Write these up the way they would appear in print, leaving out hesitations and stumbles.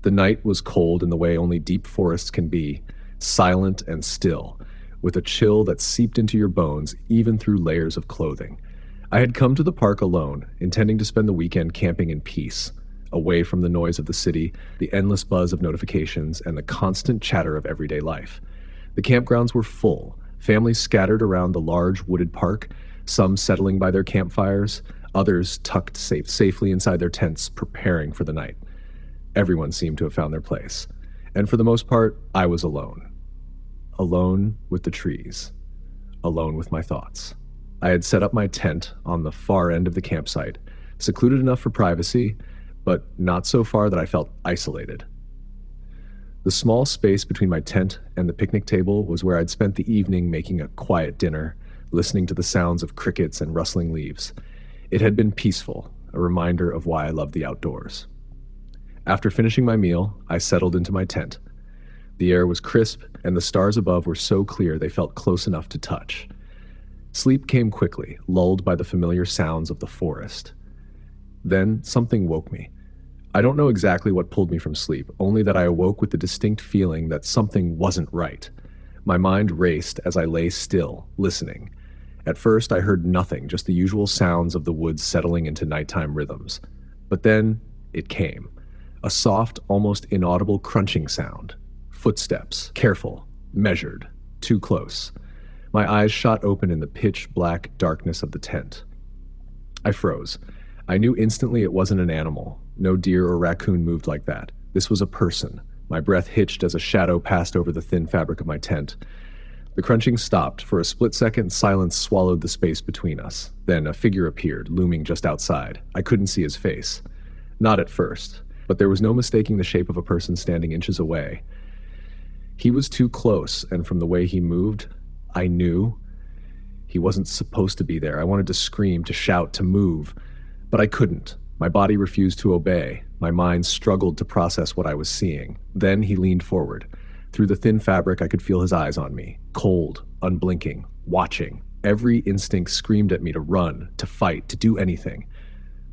The night was cold in the way only deep forests can be, silent and still, with a chill that seeped into your bones even through layers of clothing. I had come to the park alone, intending to spend the weekend camping in peace, away from the noise of the city, the endless buzz of notifications, and the constant chatter of everyday life. The campgrounds were full, families scattered around the large wooded park, some settling by their campfires, others tucked safely inside their tents, preparing for the night. Everyone seemed to have found their place. And for the most part, I was alone. Alone with the trees. Alone with my thoughts. I had set up my tent on the far end of the campsite, secluded enough for privacy, but not so far that I felt isolated. The small space between my tent and the picnic table was where I'd spent the evening making a quiet dinner, listening to the sounds of crickets and rustling leaves. It had been peaceful, a reminder of why I love the outdoors. After finishing my meal, I settled into my tent. The air was crisp, and the stars above were so clear they felt close enough to touch. Sleep came quickly, lulled by the familiar sounds of the forest. Then something woke me. I don't know exactly what pulled me from sleep, only that I awoke with the distinct feeling that something wasn't right. My mind raced as I lay still, listening. At first, I heard nothing, just the usual sounds of the woods settling into nighttime rhythms. But then it came. A soft, almost inaudible crunching sound. Footsteps, careful, measured, too close. My eyes shot open in the pitch-black darkness of the tent. I froze. I knew instantly it wasn't an animal. No deer or raccoon moved like that. This was a person. My breath hitched as a shadow passed over the thin fabric of my tent. The crunching stopped. For a split second, silence swallowed the space between us. Then a figure appeared, looming just outside. I couldn't see his face. Not at first, but there was no mistaking the shape of a person standing inches away. He was too close, and from the way he moved, I knew he wasn't supposed to be there. I wanted to scream, to shout, to move, but I couldn't. My body refused to obey. My mind struggled to process what I was seeing. Then he leaned forward. Through the thin fabric, I could feel his eyes on me, cold, unblinking, watching. Every instinct screamed at me to run, to fight, to do anything.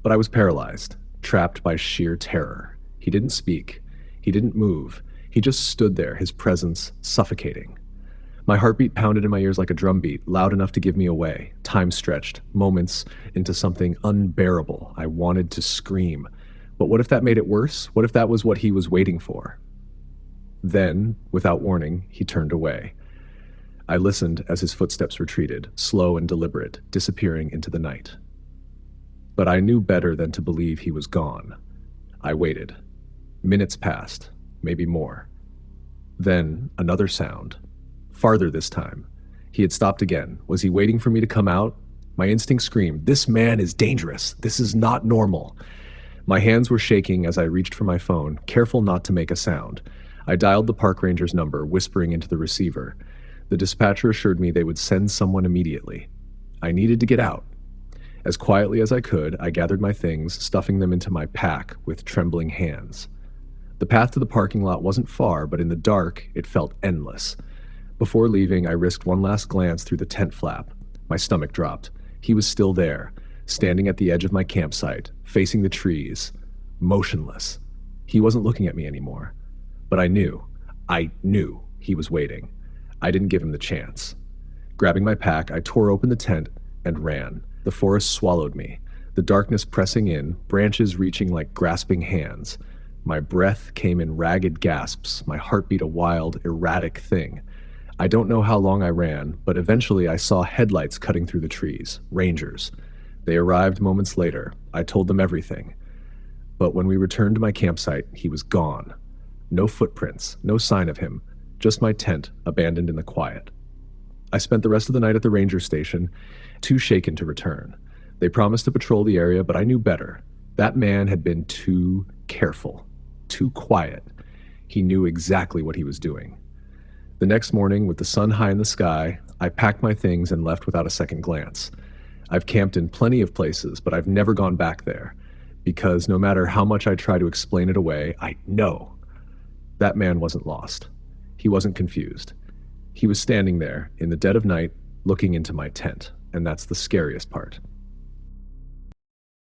But I was paralyzed, trapped by sheer terror. He didn't speak. He didn't move. He just stood there, his presence suffocating. My heartbeat pounded in my ears like a drumbeat, loud enough to give me away. Time stretched, moments into something unbearable. I wanted to scream. But what if that made it worse? What if that was what he was waiting for? Then, without warning, he turned away. I listened as his footsteps retreated, slow and deliberate, disappearing into the night. But I knew better than to believe he was gone. I waited. Minutes passed, maybe more. Then, another sound. Farther this time. He had stopped again. Was he waiting for me to come out? My instinct screamed, "This man is dangerous. This is not normal." My hands were shaking as I reached for my phone, careful not to make a sound. I dialed the park ranger's number, whispering into the receiver. The dispatcher assured me they would send someone immediately. I needed to get out. As quietly as I could, I gathered my things, stuffing them into my pack with trembling hands. The path to the parking lot wasn't far, but in the dark, it felt endless. Before leaving, I risked one last glance through the tent flap. My stomach dropped. He was still there, standing at the edge of my campsite, facing the trees, motionless. He wasn't looking at me anymore. But I knew he was waiting. I didn't give him the chance. Grabbing my pack, I tore open the tent and ran. The forest swallowed me, the darkness pressing in, branches reaching like grasping hands. My breath came in ragged gasps, my heartbeat a wild, erratic thing. I don't know how long I ran, but eventually I saw headlights cutting through the trees, rangers. They arrived moments later. I told them everything. But when we returned to my campsite, he was gone. No footprints, no sign of him, just my tent abandoned in the quiet. I spent the rest of the night at the ranger station, too shaken to return. They promised to patrol the area, but I knew better. That man had been too careful, too quiet. He knew exactly what he was doing. The next morning, with the sun high in the sky, I packed my things and left without a second glance. I've camped in plenty of places, but I've never gone back there, because no matter how much I try to explain it away, I know that man wasn't lost. He wasn't confused. He was standing there in the dead of night, looking into my tent, and that's the scariest part.